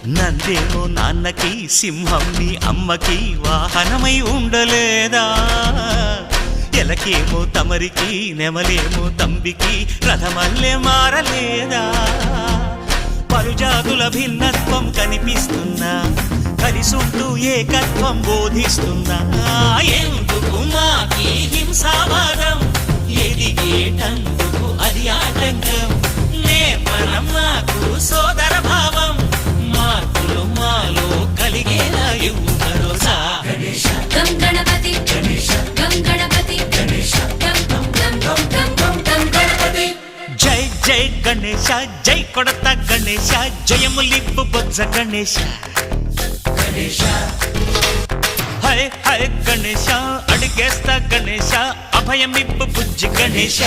నందేమో నాన్నకి సింహం నీ అమ్మకి వాహనమై ఉండలేదా ఎలకేమో తమరికి నెమలేమో తంబికి రథమల్లే మారలేదా పలుజాతుల భిన్నత్వం కనిపిస్తున్నా కలిసుంటూ ఏకత్వం బోధిస్తున్నా ఎందుకు మాకి హింసావాదం ఎదిగేటందుకు అది ఆటంకం నేపరం నాకు సోదర భావం మార్పులు మాలో కలిగేలా ఇవ్వు భరోసా గం గణపతి గం గణపతి గం గం గం గం గం గం గణపతి జై జై గణేశ జై కొడత గణేశ జయములిప్పు బొజ్జ గణేశ హై హై గణేశ అడిగేస్తా గణేశ అభయమిప్పు బుజ్జి గణేశ